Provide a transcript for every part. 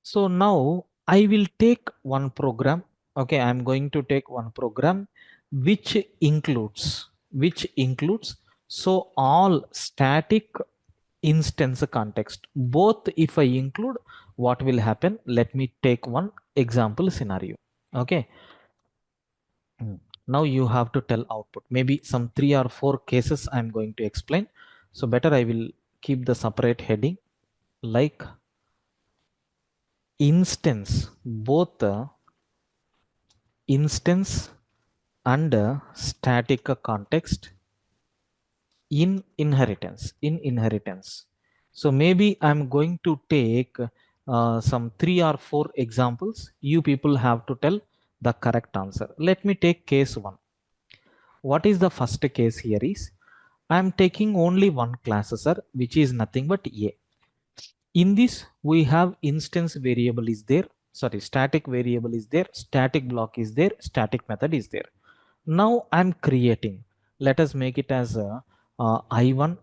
So now I will take one program. Okay, I'm going to take one program which includes so all static instance context. Both if I include, what will happen? Let me take one example scenario. Okay. Now you have to tell output. Maybe some 3 or 4 cases I'm going to explain. So better I will keep the separate heading like instance, both the instance and static context in inheritance. So maybe I'm going to take some 3 or 4 examples. You people have to tell the correct answer. Let me take case 1. What is the first case here is I'm taking only one class, sir, which is nothing but a. In this we have instance variable is there, sorry, static variable is there, static block is there, static method is there. Now I'm creating, let us make it as a I1.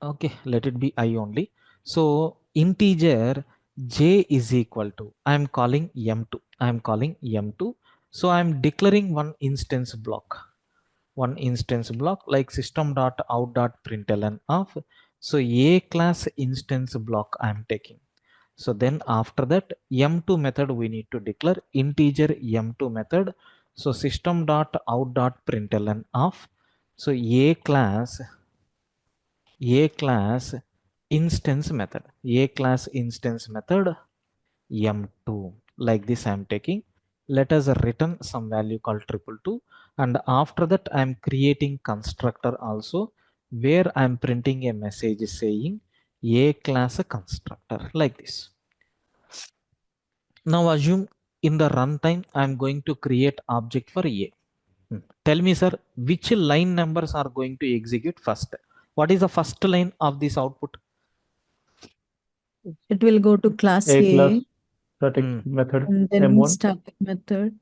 Okay, let it be I only. So integer j is equal to, I'm calling m2, I'm calling m2. So I'm declaring one instance block like system.out.println of, so a class instance block I'm taking. So then after that m2 method we need to declare integer m2 method. So system.out.println of, so a class instance method, a class instance method m2, like this I'm taking. Let us return some value called 222, and after that I'm creating constructor also, where I'm printing a message saying a class constructor, like this. Now assume in the runtime I'm going to create object for a. Tell me, sir, which line numbers are going to execute first? What is the first line of this output? It will go to class A class A static Hmm. method and then M1. static method.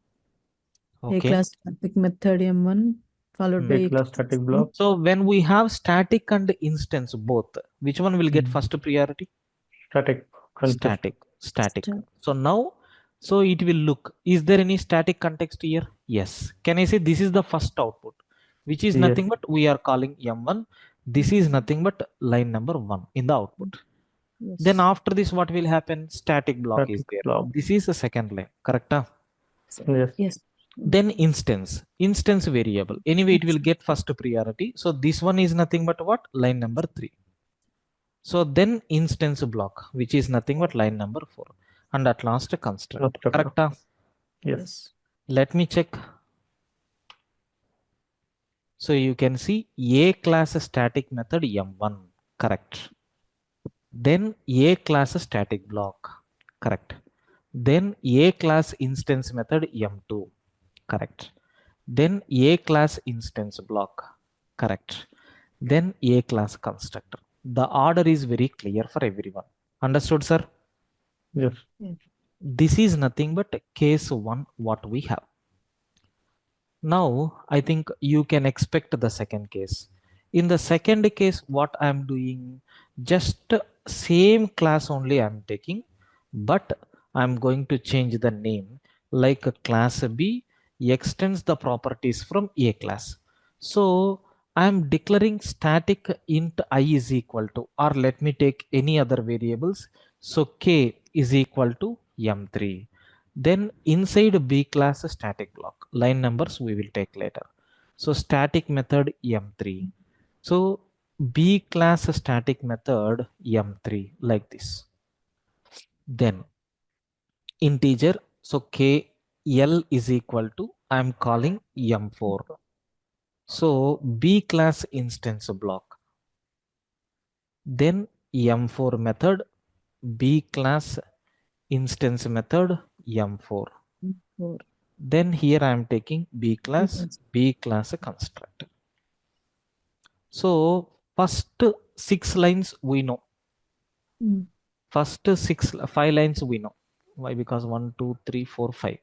A Okay. class static method M1 followed by A class static M2. block. So when we have static and instance both, which one will get first priority? Static context. Static. Static. Static. So now, so it will look, is there any static context here? Yes. Can I say this is the first output, which is Yes. nothing but we are calling M1. This is nothing but line number 1 in the output. Yes. Then after this, what will happen? Static block is Static there. block. This is the second line, correct? Huh? Yes. Yes. Then instance variable. Anyway, it will get first priority. So this one is nothing but what? Line number 3. So then instance block, which is nothing but line number 4. And at last a constructor. Correct? Huh? Yes. Let me check. So you can see a class static method M1. Correct. Then a class static block. Correct. Then a class instance method M2. Correct. Then a class instance block. Correct. Then a class constructor. The order is very clear for everyone. Understood, sir? Yes. This is nothing but case 1 what we have. Now I think you can expect the second case. In the second case, what I'm doing, just same class only I'm taking, but I'm going to change the name, like class B extends the properties from A class. So I'm declaring static int I is equal to, or let me take any other variables. So K is equal to M3. Then inside B class static block, line numbers we will take later. So static method M3. So B class static method M3, like this. Then integer, so K L is equal to, I'm calling M4. So B class instance block. Then M4 method, B class instance method M4. Then here I am taking B class constructor. So first 6 lines we know. First 5 lines we know. Why? Because 1, 2, 3, 4, 5.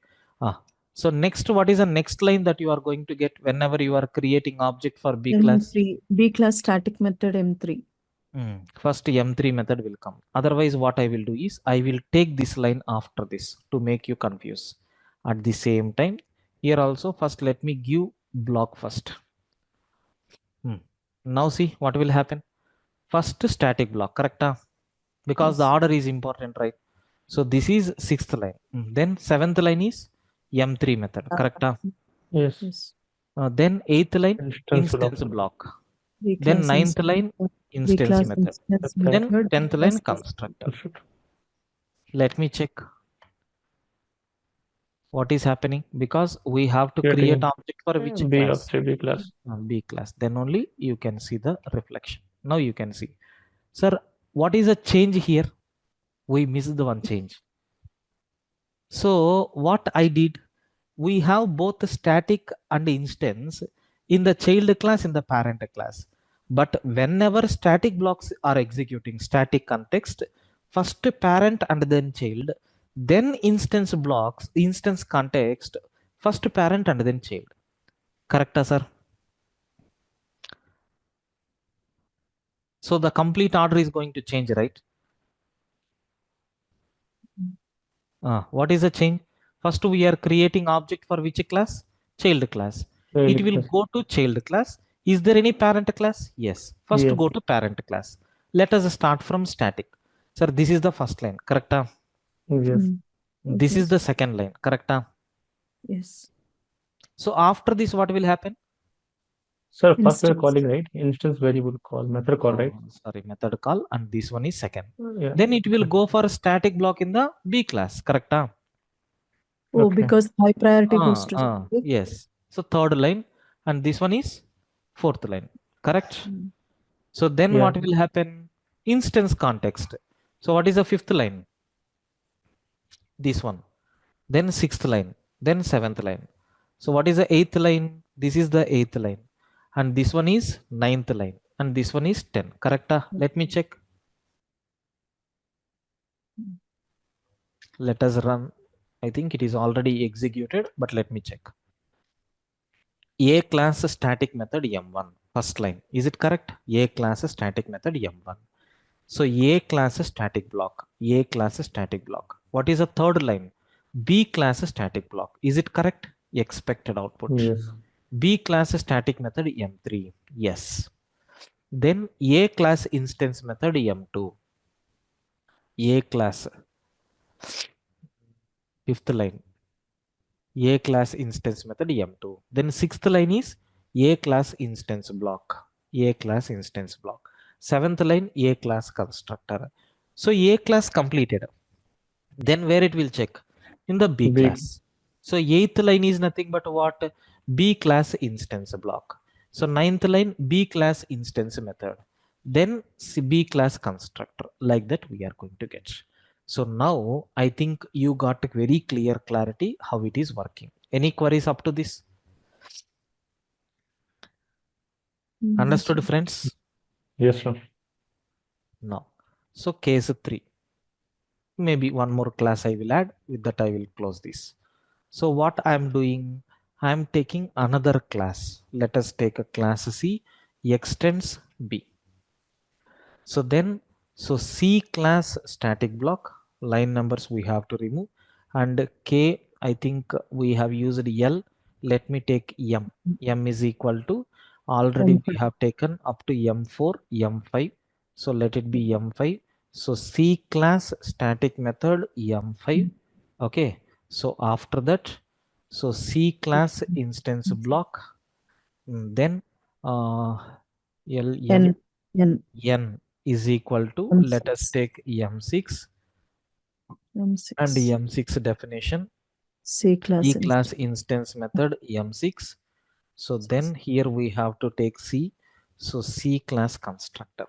So next, what is the next line that you are going to get whenever you are creating object for B class? M3. B class static method M3. First M3 method will come. Otherwise, what I will do is I will take this line after this to make you confuse. At the same time, here also first let me give block first. Now see what will happen. First static block, correct? Because the Yes. order is important, right? So this is 6th line. Then 7th line is M3 method, correct? Yes. Yes. Then 8th line Instance instance block. block. Three Then class 9th instance line method, three instance class method. instance Then Then method, 10th three line class constructor. Let me check what is happening, because we have to You're create taking object for which B class? of C, B class. B class. Then only you can see the reflection. Now you can see. Sir, what is a change here? We missed the one change. So what I did, we have both static and instance in the child class, in the parent class. But whenever static blocks are executing static context, first parent and then child, then instance blocks, instance context, first parent and then child. Correct, sir? So the complete order is going to change, right? What is the change? First, we are creating object for which class? Child class. Child It will class. go to child class. Is there any parent class? Yes. First, Yes. go to parent class. Let us start from static. Sir, this is the first line, correct? Yes. This Okay. is the second line, correct? Yes. So after this, what will happen? Sir, first we're Instance. calling, right? Instance variable call, method call, right? Sorry, method call, and this one is second. Yeah. Then it will go for a static block in the B class, correct? Oh, Okay. because high priority goes to static. Yes. So third line, and this one is fourth line, correct? So then Yeah. what will happen? Instance context. So what is the fifth line? This one. Then sixth line. Then seventh line. So what is the eighth line? This is the eighth line. And this one is ninth line. And this one is 10. Correct? Let me check. Let us run. I think it is already executed, but let me check. A class static method M1. First line. Is it correct? A class static method M1. So A class static block. A class static block. What is the third line? B class static block. Is it correct? Expected output. Yes. B class static method M3. Yes. Then A class instance method M2. A class. Fifth line. A class instance method M2. Then sixth line is A class instance block. A class instance block. Seventh line A class constructor. So A class completed. Then where it will check? In the B B. class. So eighth line is nothing but what? B class instance block. So ninth line B class instance method. Then B class constructor. Like that we are going to get. So now I think you got a very clear clarity how it is working. Any queries up to this? Understood, friends? Yes, sir. No. So case 3. Maybe one more class I will add. With that I will close this. So what I am doing, I am taking another class. Let us take a class C extends B. So then, so C class static block, line numbers we have to remove, and K, I think we have used L. Let me take M. M is equal to, already we have taken up to M4, M5. So let it be M5. So C class static method M5. Okay. So after that, so C class instance block, then L, M, N is equal to, let us take M6 and M6 definition, C class, class instance method M6. So then here we have to take C. So C class constructor.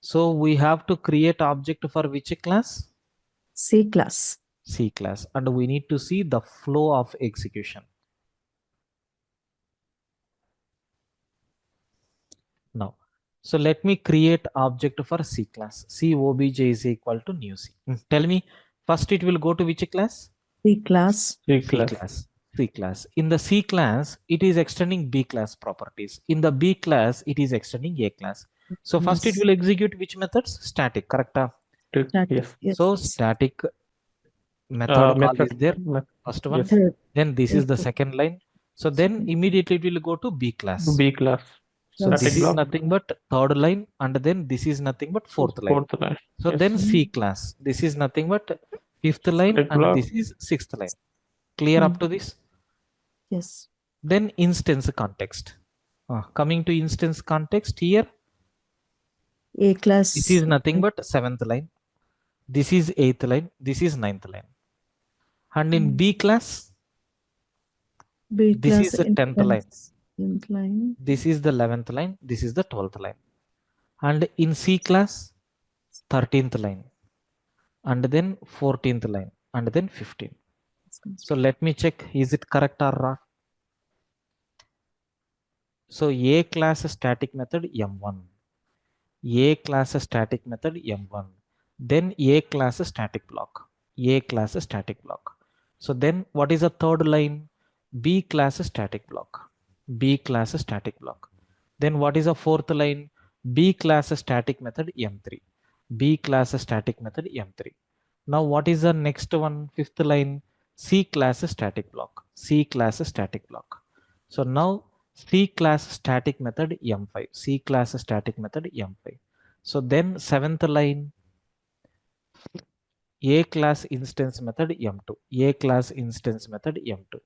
So we have to create object for which class? C class. C class, and we need to see the flow of execution. Now, so let me create object for C class. C obj is equal to new C. Tell me, first it will go to which class? C class. C C class. class. C class. In the C class, it is extending B class properties. In the B class, it is extending A class. So first it Yes. will execute which methods? Static, correct? Static. Yes. Yes. So static method call is there, first one. Yes. Third. Then this is the Yes. second line. So then immediately it will go to B class. B class. So Yes. this Static is block. nothing but third line, and then this is nothing but fourth line. Fourth line. So Yes. then C class. This is nothing but fifth line, Static and block. this is sixth line. Clear up to this? Yes. Then instance context. Coming to instance context here, A class. this is nothing but seventh line. This is eighth line. This is ninth line. And in B class, B this class is the 10th line. 10th line. This is the 11th line. This is the 12th line. And in C class, 13th line. And then 14th line. And then 15. So let me check, is it correct or wrong? So A class static method M1. A class static method M1. Then A class static block. A class static block. So then what is the third line? B class static block. B class static block. Then what is the fourth line? B class static method M3. B class static method M3. Now what is the next one? Fifth line? C class static block. C class static block. So now C class static method M5. C class static method M5. So then seventh line, A class instance method M2. A class instance method M2.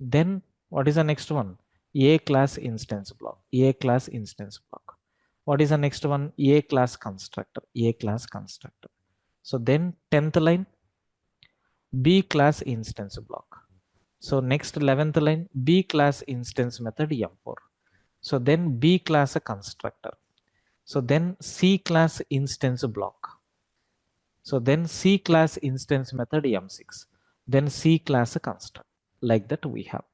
Then what is the next one? A class instance block. A class instance block. What is the next one? A class constructor. A class constructor. So then 10th line, B class instance block. So next 11th line, B class instance method M4. So then B class a constructor. So then C class instance block. So then C class instance method M6. Then C class a construct. Like that we have.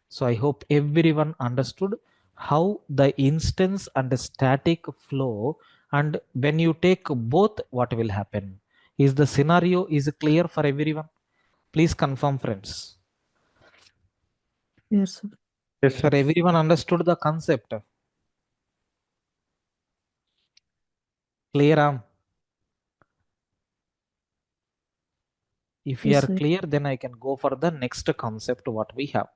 So I hope everyone understood how the instance and the static flow, and when you take both, what will happen. Is the scenario is clear for everyone? Please confirm, friends. Yes, sir. Yes, Sir, everyone understood the concept? Clear? If you Yes, are sir. clear, then I can go for the next concept what we have.